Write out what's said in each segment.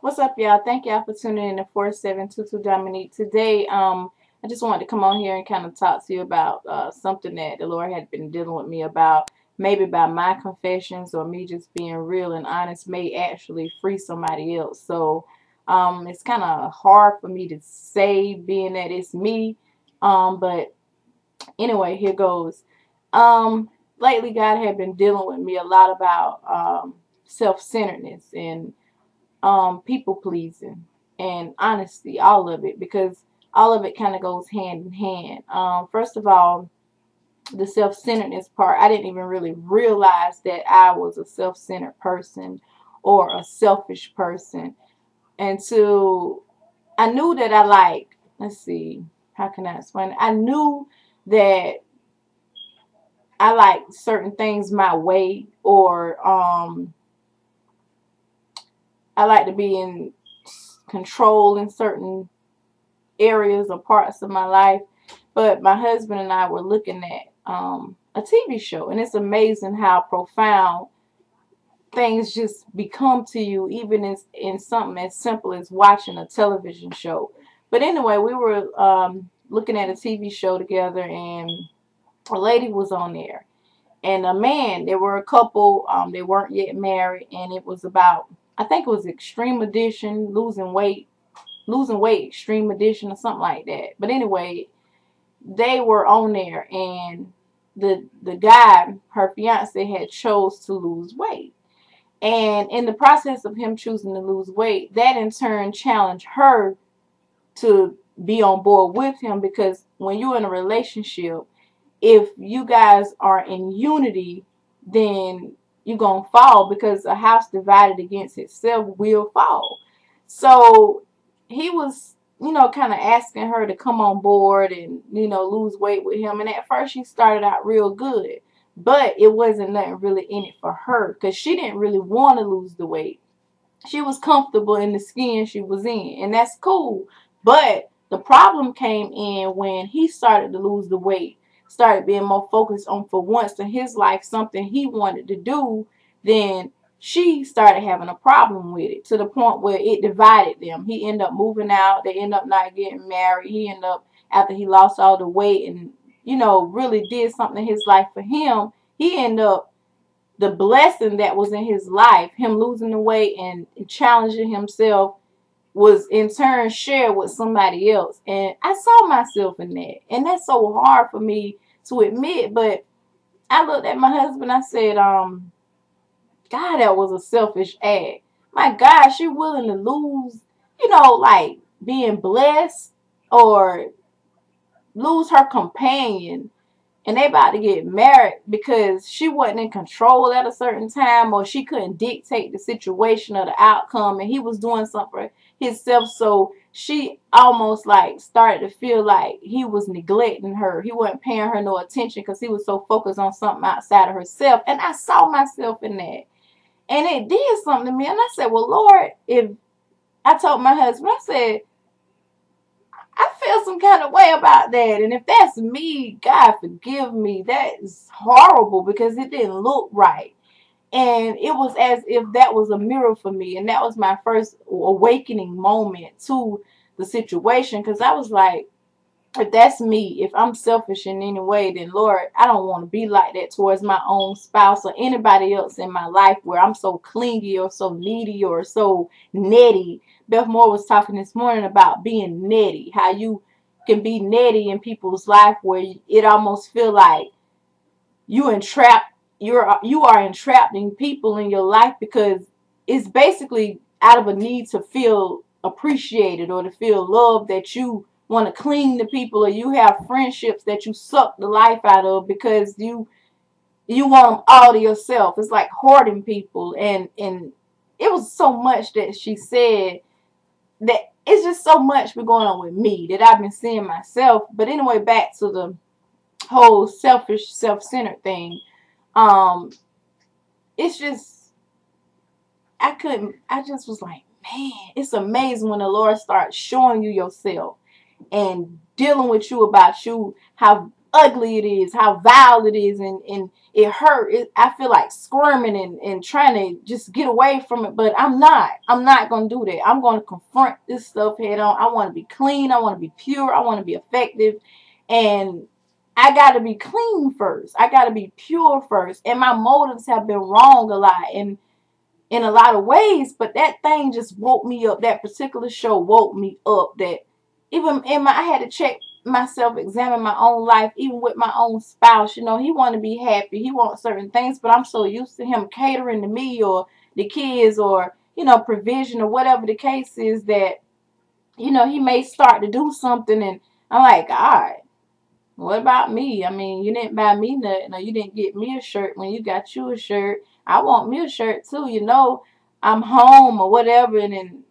What's up, y'all? Thank y'all for tuning in to 4722 Dominique. Today, I just wanted to come on here and kind of talk to you about something that the Lord had been dealing with me about. Maybe by my confessions or me just being real and honest may actually free somebody else. So, it's kind of hard for me to say, being that it's me. But anyway, here goes. Lately, God had been dealing with me a lot about self-centeredness and people pleasing and honesty, all of it, because all of it kind of goes hand in hand. First of all, the self-centeredness part, I didn't even really realize that I was a self-centered person or a selfish person until I knew that I like, let's see, how can I explain it? I knew that I like certain things my way, or I like to be in control in certain areas or parts of my life. But my husband and I were looking at a TV show, and it's amazing how profound things just become to you, even in something as simple as watching a television show. But anyway, we were looking at a TV show together, and a lady was on there, and a man. There were a couple. They weren't yet married, and it was about, I think it was Extreme Edition, losing weight extreme edition or something like that. But anyway, they were on there, and the guy, her fiance, had chose to lose weight. And in the process of him choosing to lose weight, that in turn challenged her to be on board with him, because when you're in a relationship, if you guys are in unity, then you're going to fall, because a house divided against itself will fall. So he was, kind of asking her to come on board and, lose weight with him. And at first she started out real good, but it wasn't nothing really in it for her, because she didn't really want to lose the weight. She was comfortable in the skin she was in, and that's cool. But the problem came in when he started to lose the weight, started being more focused on, for once in his life, something he wanted to do. Then she started having a problem with it, to the point where it divided them. He ended up moving out. They ended up not getting married. He ended up, after he lost all the weight and, really did something in his life for him, he ended up, the blessing that was in his life, him losing the weight and challenging himself, was in turn shared with somebody else. And I saw myself in that. And that's so hard for me to admit. But I looked at my husband, I said, God, that was a selfish act. My God, she willing to lose, like being blessed, or lose her companion, and they about to get married because she wasn't in control at a certain time, or she couldn't dictate the situation or the outcome, and he was doing something for himself. So she almost like started to feel like he was neglecting her. He wasn't paying her no attention because he was so focused on something outside of herself. And I saw myself in that. And it did something to me. And I said, well, Lord, if I told my husband, I said, I feel some kind of way about that. And if that's me, God forgive me. That is horrible, because it didn't look right. And it was as if that was a mirror for me. And that was my first awakening moment to the situation. Because I was like, if that's me, if I'm selfish in any way, then Lord, I don't want to be like that towards my own spouse or anybody else in my life, where I'm so clingy or so needy or so netty. Beth Moore was talking this morning about being netty, how you can be netty in people's life, where it almost feel like you are entrapping people in your life, because it's basically out of a need to feel appreciated or to feel loved, that you want to cling to people, or you have friendships that you suck the life out of because you want them all to yourself. It's like hoarding people. And it was so much that she said, that it's just so much been going on with me that I've been seeing myself. But anyway, back to the whole selfish, self-centered thing. It's just, I just was like, man, it's amazing when the Lord starts showing you yourself and dealing with you about you, how ugly it is, how vile it is, and it hurt. I feel like squirming and trying to just get away from it. But I'm not going to do that. I'm going to confront this stuff head on. I want to be clean. I want to be pure. I want to be effective. And I got to be clean first. I got to be pure first. And my motives have been wrong a lot. And in a lot of ways, but that thing just woke me up. That particular show woke me up. That even I had to check myself, examine my own life, even with my own spouse. You know, he want to be happy. He wants certain things, but I'm so used to him catering to me or the kids or, you know, provision or whatever the case is that, you know, he may start to do something and I'm like, God, what about me? I mean, you didn't buy me nothing, or you didn't get me a shirt when you got you a shirt. I want me a shirt too, you know. I'm home or whatever, and then,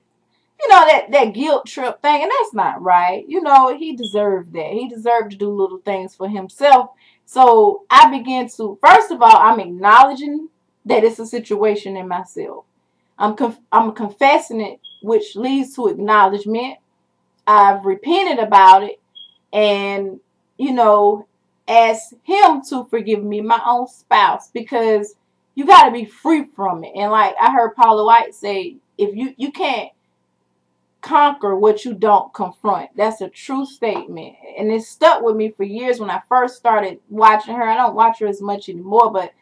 you know, that guilt trip thing, and that's not right. You know, he deserved that. He deserved to do little things for himself. So I began to, first of all, I'm acknowledging that it's a situation in myself. I'm confessing it, which leads to acknowledgement. I've repented about it, and, you know, ask him to forgive me, my own spouse, because you got to be free from it. And like I heard Paula White say, if you can't conquer what you don't confront. That's a true statement. And it stuck with me for years when I first started watching her. I don't watch her as much anymore, but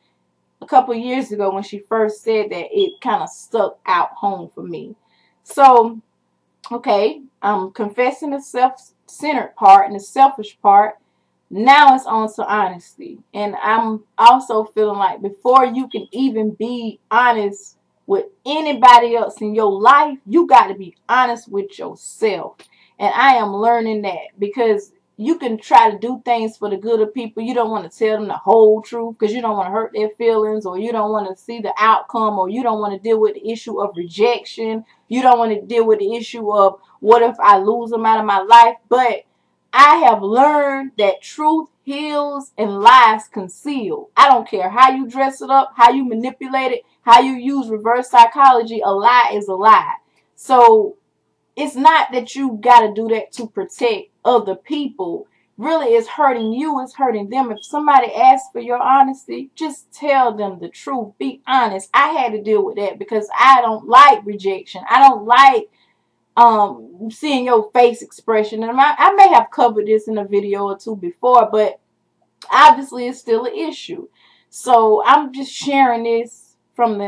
a couple of years ago when she first said that, it kind of stuck out home for me. So, okay, I'm confessing the self-centered part and the selfish part. Now it's on to honesty. And I'm also feeling like before you can even be honest with anybody else in your life, you got to be honest with yourself. And I am learning that, because you can try to do things for the good of people. You don't want to tell them the whole truth because you don't want to hurt their feelings, or you don't want to see the outcome, or you don't want to deal with the issue of rejection. You don't want to deal with the issue of what if I lose them out of my life. But I have learned that truth heals and lies conceal. I don't care how you dress it up, how you manipulate it, how you use reverse psychology. A lie is a lie. So it's not that you got to do that to protect other people. Really, it's hurting you. It's hurting them. If somebody asks for your honesty, just tell them the truth. Be honest. I had to deal with that because I don't like rejection. I don't like seeing your face expression. And I may have covered this in a video or two before, but obviously it's still an issue. So I'm just sharing this from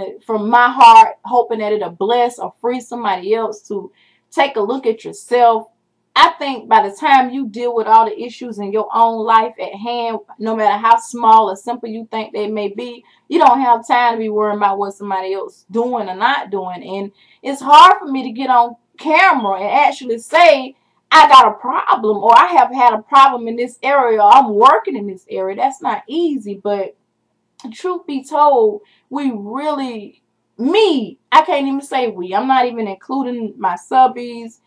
my heart, hoping that it'll bless or free somebody else to take a look at yourself. I think by the time you deal with all the issues in your own life at hand, no matter how small or simple you think they may be, you don't have time to be worrying about what somebody else doing or not doing. And it's hard for me to get on camera and actually say I got a problem, or I have had a problem in this area, or I'm working in this area. That's not easy. But truth be told, we really, I can't even say we, I'm not even including my subbies,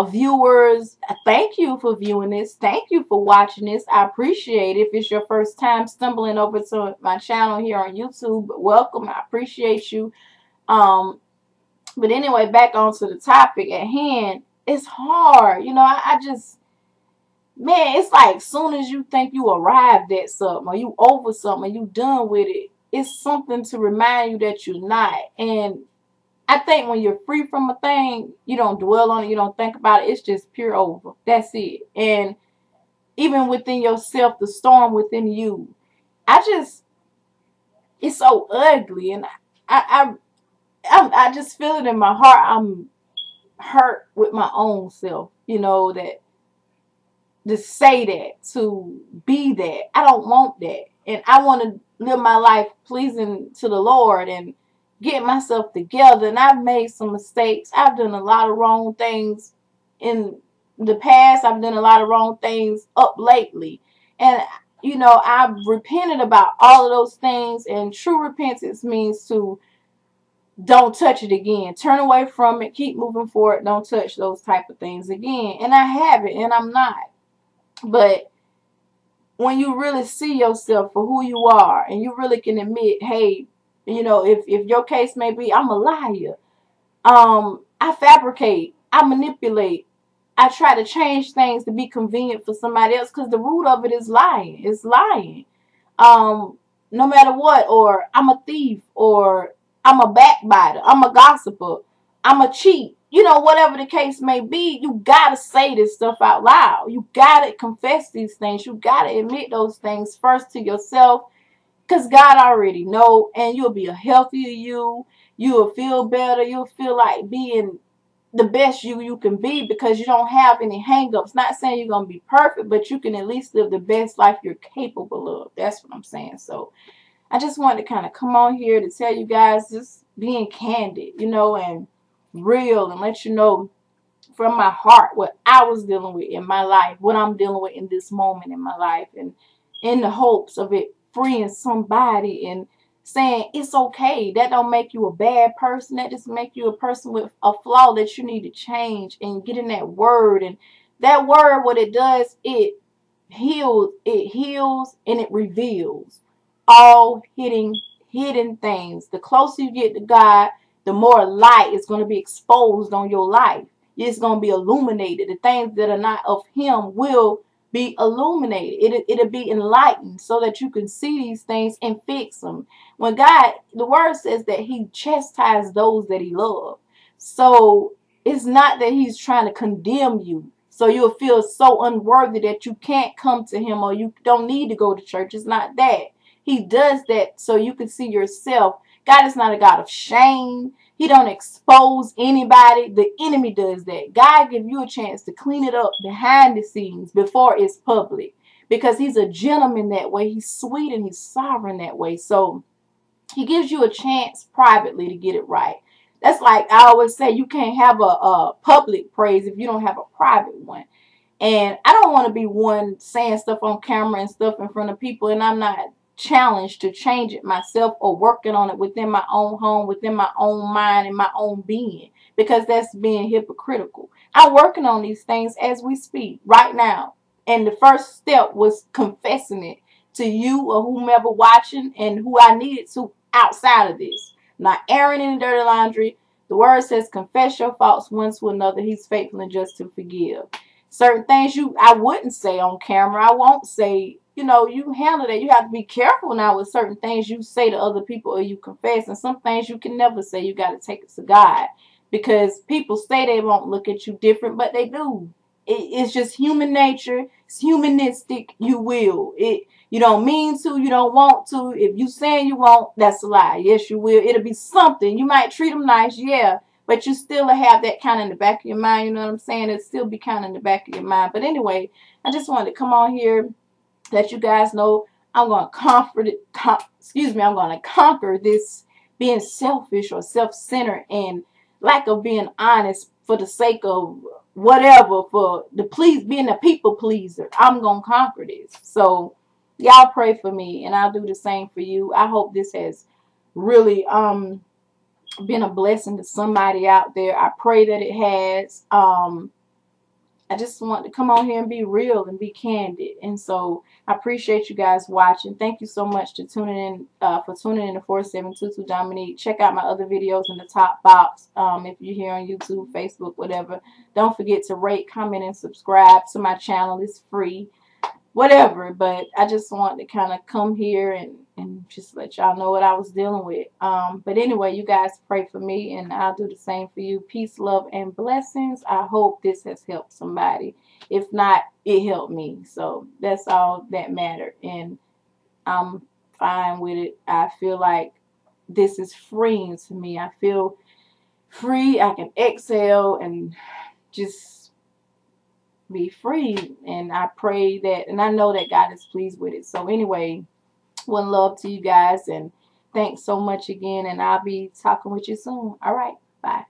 viewers. Thank you for viewing this. Thank you for watching this. I appreciate it. If it's your first time stumbling over to my channel here on YouTube, welcome. I appreciate you. But anyway, back onto the topic at hand. It's hard. You know, I just, man, it's like as soon as you think you arrived at something, or you over something, and you done with it, it's something to remind you that you're not. And I think when you're free from a thing, you don't dwell on it, you don't think about it. It's just pure over. That's it. And even within yourself, the storm within you, it's so ugly. And I just feel it in my heart. I'm hurt with my own self, you know, that to say that, to be that. I don't want that. And I want to live my life pleasing to the Lord and get myself together. And I've made some mistakes. I've done a lot of wrong things in the past. I've done a lot of wrong things up lately. And, you know, I've repented about all of those things. And true repentance means to don't touch it again. Turn away from it. Keep moving forward. Don't touch those type of things again. And I haven't, and I'm not. But when you really see yourself for who you are, and you really can admit, hey, you know, if your case may be, I'm a liar. I fabricate. I manipulate. I try to change things to be convenient for somebody else, because the root of it is lying. It's lying. no matter what, or I'm a thief, or I'm a backbiter, I'm a gossiper, I'm a cheat. You know, whatever the case may be, you gotta say this stuff out loud. You gotta confess these things. You gotta admit those things first to yourself, because God already know, and you'll be a healthier you. You'll feel better. You'll feel like being the best you can be, because you don't have any hang-ups. Not saying you're going to be perfect, but you can at least live the best life you're capable of. That's what I'm saying. So I just wanted to kind of come on here to tell you guys, just being candid, you know, and real, and let you know from my heart what I was dealing with in my life, what I'm dealing with in this moment in my life, and in the hopes of it freeing somebody and saying it's okay. That don't make you a bad person. That just make you a person with a flaw that you need to change, and get in that word. And that word, what it does, it heals and it reveals all hidden things. The closer you get to God, the more light is going to be exposed on your life. It's going to be illuminated. The things that are not of Him will be illuminated. It'll be enlightened, so that you can see these things and fix them. When God, the word says that He chastised those that He loved. So it's not that He's trying to condemn you, so you'll feel so unworthy that you can't come to Him, or you don't need to go to church. It's not that. He does that so you can see yourself. God is not a God of shame. He don't expose anybody. The enemy does that. God gives you a chance to clean it up behind the scenes before it's public, because He's a gentleman that way. He's sweet and He's sovereign that way. So He gives you a chance privately to get it right. That's like I always say, you can't have a public praise if you don't have a private one. And I don't want to be one saying stuff on camera and stuff in front of people, and I'm not challenged to change it myself, or working on it within my own home, within my own mind and my own being, because that's being hypocritical. I'm working on these things as we speak right now, and the first step was confessing it to you or whomever watching, and who I needed to outside of this, not airing any dirty laundry. The word says, confess your faults one to another. He's faithful and just to forgive. Certain things I wouldn't say on camera, I won't say. You know, you handle that. You have to be careful now with certain things you say to other people or you confess. And some things you can never say. You got to take it to God. Because people say they won't look at you different, but they do. It's just human nature. It's humanistic. You will. You don't mean to. You don't want to. If you saying you won't, that's a lie. Yes, you will. It'll be something. You might treat them nice, yeah. But you still have that kind of in the back of your mind. You know what I'm saying? It'll still be kind of in the back of your mind. But anyway, I just wanted to come on here, let you guys know I'm going to conquer this being selfish or self-centered and lack of being honest for the sake of whatever, for the being a people pleaser. I'm going to conquer this. So y'all pray for me, and I'll do the same for you. I hope this has really been a blessing to somebody out there. I pray that it has. I just want to come on here and be real and be candid. And so I appreciate you guys watching. Thank you so much for tuning in to 4722 Dominique. Check out my other videos in the top box. If you're here on YouTube, Facebook, whatever. Don't forget to rate, comment, and subscribe to my channel. It's free. Whatever. But I just want to kind of come here and just let y'all know what I was dealing with. But anyway, you guys pray for me, and I'll do the same for you. Peace, love, and blessings. I hope this has helped somebody. If not, it helped me. So that's all that mattered. And I'm fine with it. I feel like this is freeing to me. I feel free. I can exhale and just be free. And I pray that, and I know that God is pleased with it. So anyway, one love to you guys, and thanks so much again, and I'll be talking with you soon. All right, bye.